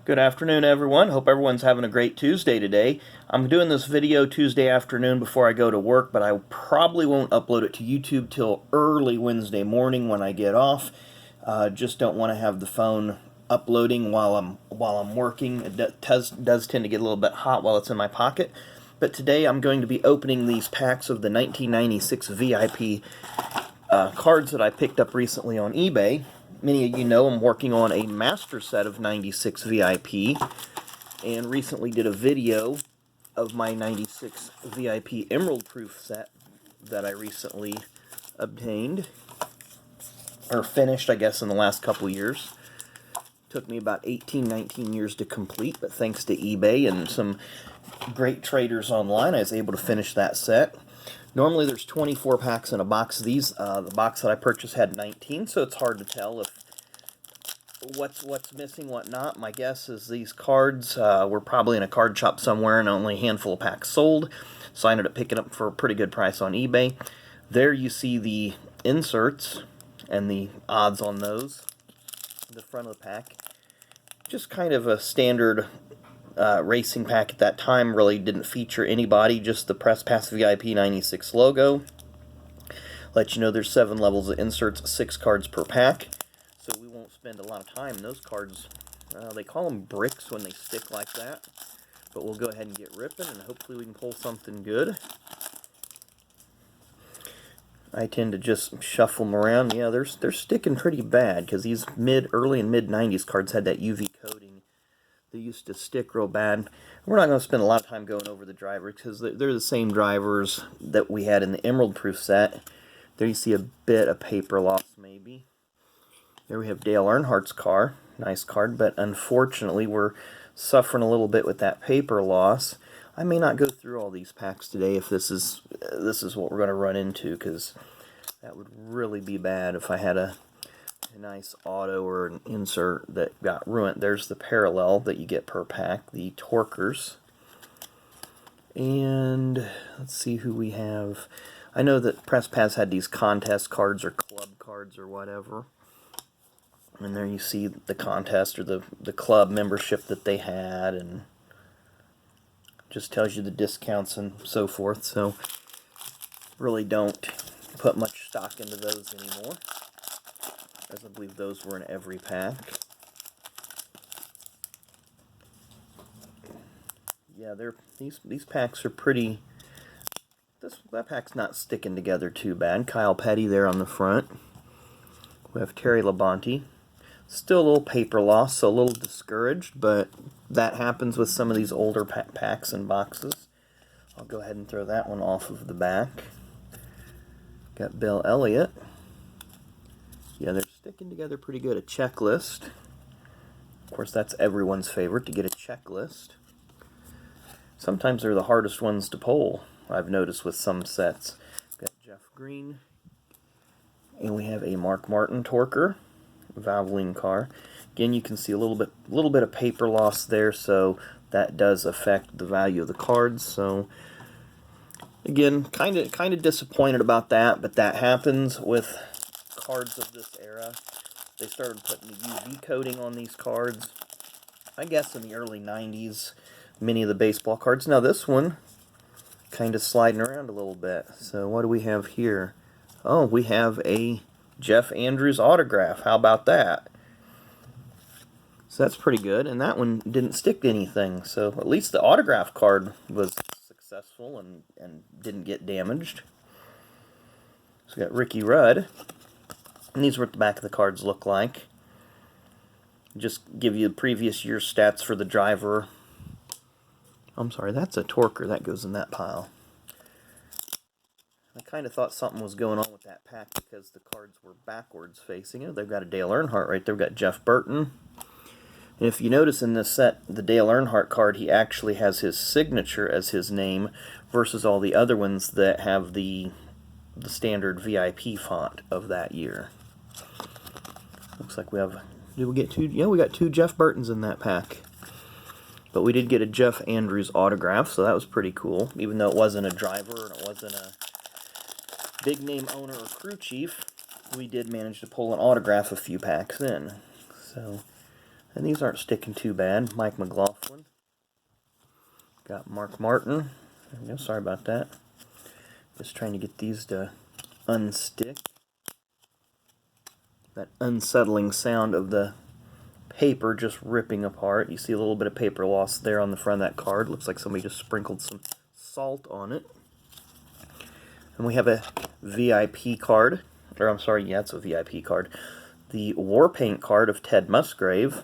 Good afternoon, everyone. Hope everyone's having a great Tuesday today. I'm doing this video Tuesday afternoon before I go to work, but I probably won't upload it to YouTube till early Wednesday morning when I get off. Just don't want to have the phone uploading while I'm working. It does tend to get a little bit hot while it's in my pocket. But today I'm going to be opening these packs of the 1996 VIP cards that I picked up recently on eBay. Many of you know I'm working on a master set of 96 VIP, and recently did a video of my 96 VIP Emerald Proof set that I recently obtained, or finished, I guess, in the last couple years. Took me about 18, 19 years to complete, but thanks to eBay and some great traders online, I was able to finish that set. Normally there's 24 packs in a box. The box that I purchased had 19, so it's hard to tell if what's missing, what not. My guess is these cards were probably in a card shop somewhere and only a handful of packs sold, so I ended up picking up for a pretty good price on eBay. There you see the inserts and the odds on those. The front of the pack, just kind of a standard racing pack at that time. Really didn't feature anybody, just the Press Pass VIP 96 logo. Let you know there's 7 levels of inserts, 6 cards per pack, so we won't spend a lot of time. Those cards, they call them bricks when they stick like that, but we'll go ahead and get ripping, and hopefully we can pull something good. I tend to just shuffle them around. Yeah, they're sticking pretty bad, because these early and mid-90s cards had that UV coating. They used to stick real bad. We're not going to spend a lot of time going over the drivers, because they're the same drivers that we had in the Emerald Proof set. There you see a bit of paper loss, maybe. There we have Dale Earnhardt's car. Nice card, but unfortunately we're suffering a little bit with that paper loss. I may not go through all these packs today if this is what we're going to run into, because that would really be bad if I had a nice auto or an insert that got ruined. There's the parallel that you get per pack, the Torkers. And let's see who we have. I know that Press Pass had these contest cards or club cards or whatever. And there you see the contest or the club membership that they had, and just tells you the discounts and so forth. So really don't put much stock into those anymore, as I believe those were in every pack. Yeah, these packs are pretty. That pack's not sticking together too bad. Kyle Petty there on the front. We have Terry Labonte. Still a little paper loss, so a little discouraged, but that happens with some of these older packs and boxes. I'll go ahead and throw that one off of the back. Got Bill Elliott. Yeah, they're sticking together pretty good. A checklist. Of course, that's everyone's favorite, to get a checklist. Sometimes they're the hardest ones to pull, I've noticed with some sets. Got Jeff Green. And we have a Mark Martin Torker. Valvoline car. Again, you can see a little bit of paper loss there, so that does affect the value of the cards. So again, kind of disappointed about that, but that happens with cards of this era. They started putting the UV coating on these cards, I guess, in the early 90s. Many of the baseball cards. Now this one kind of sliding around a little bit. So what do we have here? Oh, we have a Jeff Andrews autograph. How about that? So that's pretty good, and that one didn't stick to anything, so at least the autograph card was successful and didn't get damaged. So we got Ricky Rudd, and these are what the back of the cards look like. Just give you the previous year's stats for the driver. I'm sorry, that's a Torker. That goes in that pile. I kind of thought something was going on with that pack because the cards were backwards facing it. They've got a Dale Earnhardt right there. We've got Jeff Burton. And if you notice in this set, the Dale Earnhardt card, he actually has his signature as his name versus all the other ones that have the standard VIP font of that year. Looks like we have... Did we get 2? Yeah, we got 2 Jeff Burtons in that pack. But we did get a Jeff Andrews autograph, so that was pretty cool. Even though it wasn't a driver and it wasn't a big name owner or crew chief, we did manage to pull an autograph a few packs in. So And these aren't sticking too bad. Mike McLaughlin. Got Mark Martin. There we go, sorry about that. Just trying to get these to unstick. That unsettling sound of the paper just ripping apart. You see a little bit of paper loss there on the front of that card. Looks like somebody just sprinkled some salt on it. And we have a VIP card. Or I'm sorry, yeah, it's a VIP card. The War Paint card of Ted Musgrave.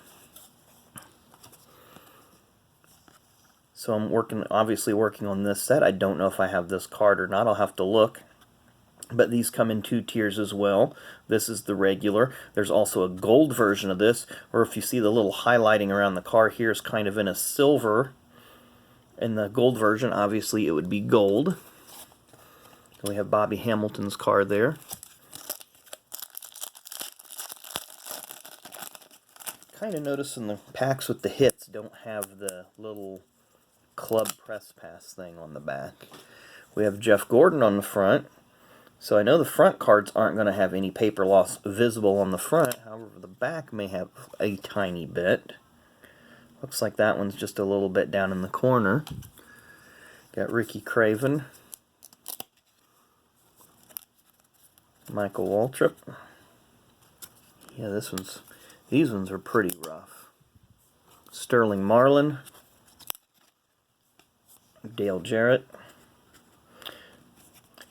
So I'm obviously working on this set. I don't know if I have this card or not. I'll have to look. But these come in 2 tiers as well. This is the regular. There's also a gold version of this, or if you see the little highlighting around the car here is kind of in a silver. In the gold version, obviously it would be gold. We have Bobby Hamilton's car there. Kind of noticing the packs with the hits don't have the little club press pass thing on the back. We have Jeff Gordon on the front. So I know the front cards aren't going to have any paper loss visible on the front. However, the back may have a tiny bit. Looks like that one's just a little bit down in the corner. Got Ricky Craven. Michael Waltrip. Yeah, these ones are pretty rough. Sterling Marlin. Dale Jarrett.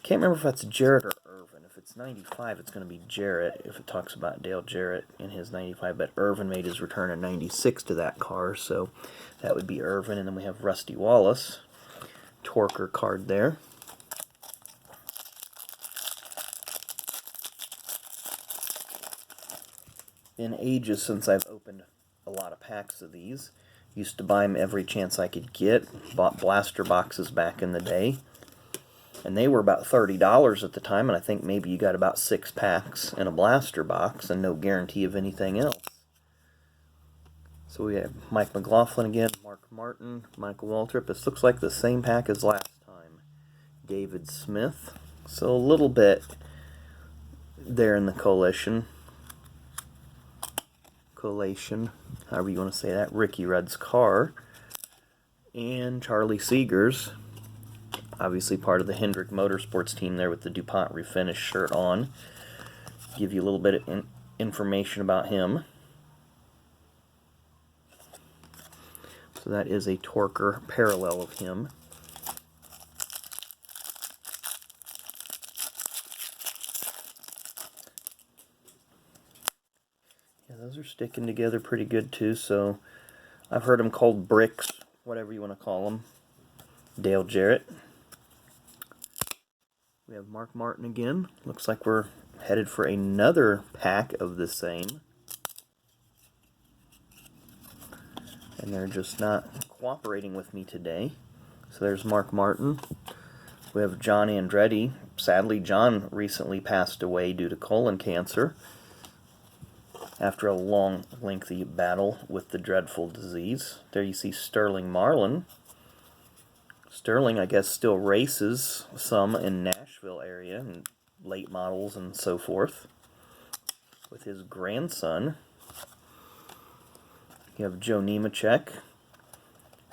Can't remember if that's Jarrett or Irvin. If it's 95, it's going to be Jarrett, if it talks about Dale Jarrett in his 95. But Irvin made his return in 96 to that car, so that would be Irvin. And then we have Rusty Wallace. Torker card there. Been ages since I've opened a lot of packs of these. Used to buy them every chance I could get. Bought blaster boxes back in the day. And they were about $30 at the time, and I think maybe you got about 6 packs in a blaster box and no guarantee of anything else. So we have Mike McLaughlin again, Mark Martin, Michael Waltrip. This looks like the same pack as last time. David Smith. So a little bit there in the collation, however you want to say that. Ricky Rudd's car. And Charlie Seegers. Obviously part of the Hendrick Motorsports team there with the DuPont Refinish shirt on. Give you a little bit of information about him. So that is a Torker parallel of him. Yeah, those are sticking together pretty good too, so I've heard them called bricks, whatever you want to call them. Dale Jarrett. We have Mark Martin again. Looks like we're headed for another pack of the same. And they're just not cooperating with me today. So there's Mark Martin. We have John Andretti. Sadly, John recently passed away due to colon cancer after a long, lengthy battle with the dreadful disease. There you see Sterling Marlin. Sterling, I guess, still races some in Nashville area, and late models and so forth, with his grandson. You have Joe Nemechek,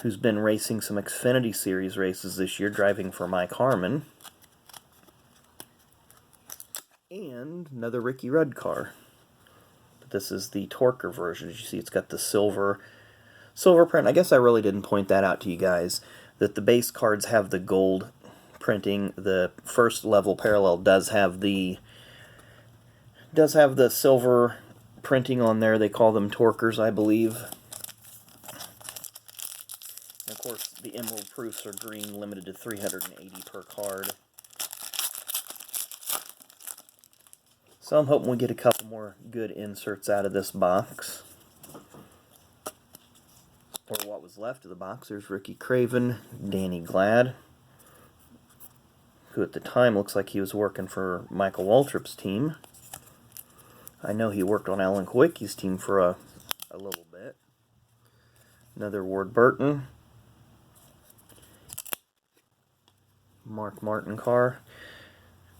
who's been racing some Xfinity Series races this year, driving for Mike Harmon. And another Ricky Rudd car. But this is the Torker version. As you see, it's got the silver print. I guess I really didn't point that out to you guys, that the base cards have the gold printing. The first level parallel does have the silver printing on there. They call them Torkers, I believe. And of course, the emerald proofs are green, limited to 380 per card. So I'm hoping we get a couple more good inserts out of this box. Or what was left of the box. There's Ricky Craven, Danny Glad, who at the time looks like he was working for Michael Waltrip's team. I know he worked on Alan Kowicki's team for a little bit. Another Ward Burton. Mark Martin car.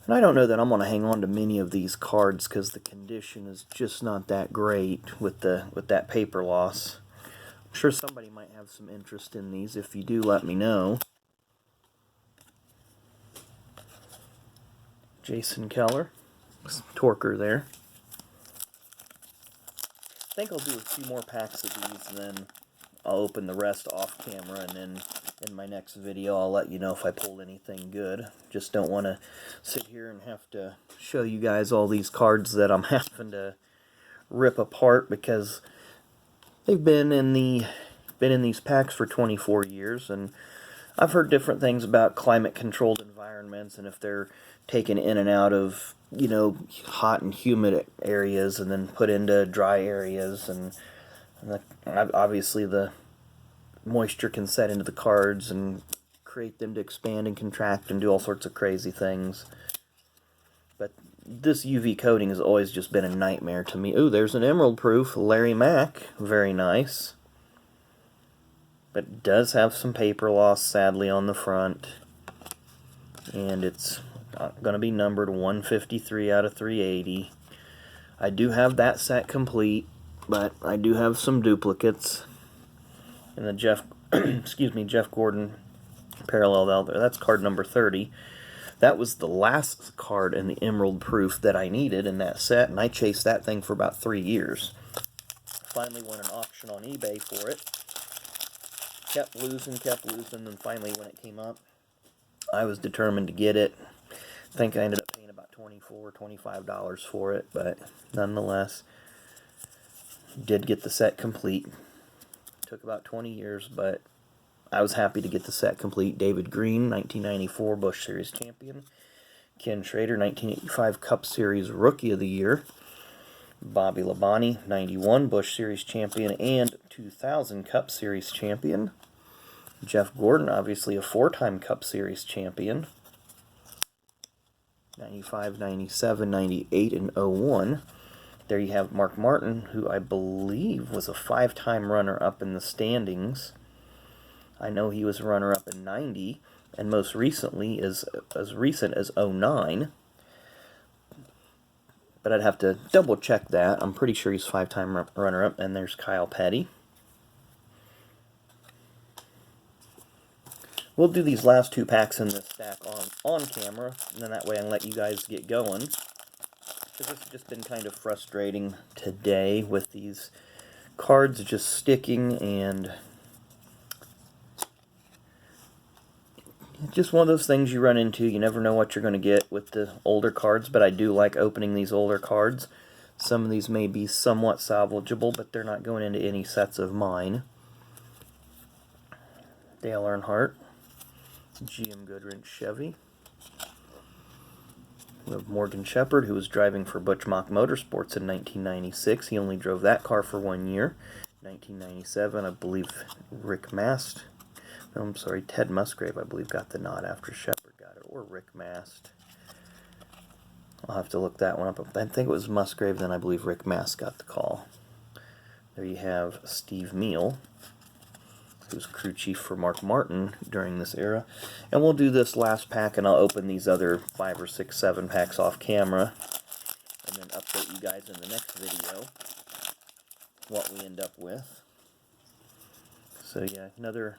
And I don't know that I'm going to hang on to many of these cards because the condition is just not that great with that paper loss. I'm sure somebody might have some interest in these. If you do, let me know. Jason Keller, Torker there. I think I'll do a few more packs of these, and then I'll open the rest off camera, and then in my next video I'll let you know if I pulled anything good. Just don't want to sit here and have to show you guys all these cards that I'm having to rip apart because they've been in these packs for 24 years, and I've heard different things about climate-controlled environments and if they're taken in and out of, you know, hot and humid areas and then put into dry areas, and obviously the moisture can set into the cards and create them to expand and contract and do all sorts of crazy things. But this UV coating has always just been a nightmare to me. Ooh, there's an Emerald Proof Larry Mack. Very nice. But it does have some paper loss, sadly, on the front. And it's going to be numbered 153 out of 380. I do have that set complete, but I do have some duplicates. And the Jeff Gordon parallel there. That's card number 30. That was the last card in the Emerald Proof that I needed in that set, and I chased that thing for about 3 years. Finally won an auction on eBay for it. Kept losing, and finally when it came up, I was determined to get it. I think I ended up paying about $24, $25 for it, but nonetheless, did get the set complete. Took about 20 years, but I was happy to get the set complete. David Green, 1994 Busch Series champion. Ken Schrader, 1985 Cup Series Rookie of the Year. Bobby Labonte, 91 Busch Series champion and 2000 Cup Series champion. Jeff Gordon, obviously a 4-time Cup Series champion. 95, 97, 98, and 01. There you have Mark Martin, who I believe was a 5-time runner-up in the standings. I know he was runner-up in 90, and most recently, as recent as 09. But I'd have to double-check that. I'm pretty sure he's 5-time runner-up. And there's Kyle Petty. We'll do these last 2 packs in this stack on camera, and then that way I can let you guys get going. Because this has just been kind of frustrating today with these cards just sticking, and just one of those things you run into. You never know what you're going to get with the older cards, but I do like opening these older cards. Some of these may be somewhat salvageable, but they're not going into any sets of mine. Dale Earnhardt, GM Goodwrench Chevy. We have Morgan Shepherd, who was driving for Butch Mock Motorsports in 1996. He only drove that car for 1 year. 1997, I believe Ted Musgrave, I believe, got the nod after Shepherd got it, or Rick Mast. I'll have to look that one up. I think it was Musgrave, then I believe Rick Mast got the call. There you have Steve Meal, who was crew chief for Mark Martin during this era. And we'll do this last pack, and I'll open these other 5 or 6, 7 packs off camera, and then update you guys in the next video what we end up with. So yeah, another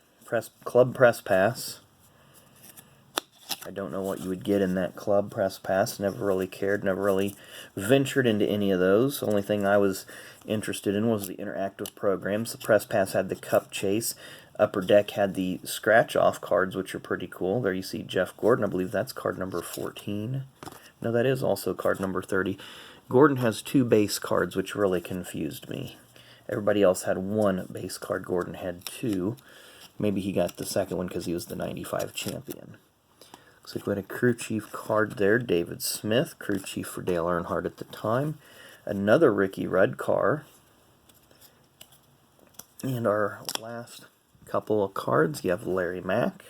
club press pass. I don't know what you would get in that club press pass. Never really cared, never really ventured into any of those. The only thing I was interested in was the interactive programs. The press pass had the Cup Chase. Upper Deck had the scratch-off cards, which are pretty cool. There you see Jeff Gordon. I believe that's card number 14. No, that is also card number 30. Gordon has 2 base cards, which really confused me. Everybody else had 1 base card. Gordon had 2. Maybe he got the second one because he was the 95 champion. Looks like we had a crew chief card there. David Smith, crew chief for Dale Earnhardt at the time. Another Ricky Rudd car. And our last couple of cards, you have Larry Mack.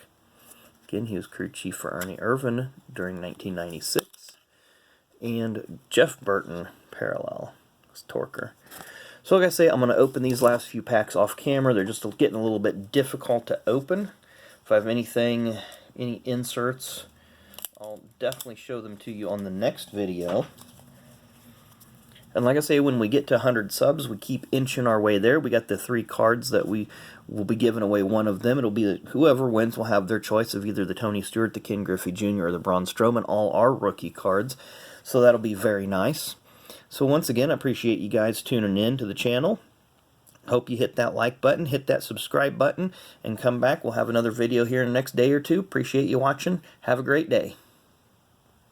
Again, he was crew chief for Ernie Irvan during 1996. And Jeff Burton, parallel. It's Torker. So like I say, I'm going to open these last few packs off camera. They're just getting a little bit difficult to open. If I have any inserts I'll definitely show them to you on the next video. And like I say, when we get to 100 subs, we keep inching our way there. We got the 3 cards that we will be giving away one of them. It'll be whoever wins will have their choice of either the Tony Stewart, the Ken Griffey Jr., or the Braun Strowman. All are rookie cards, so that'll be very nice. So once again, I appreciate you guys tuning in to the channel. Hope you hit that like button, hit that subscribe button, and come back. We'll have another video here in the next day or two. Appreciate you watching. Have a great day.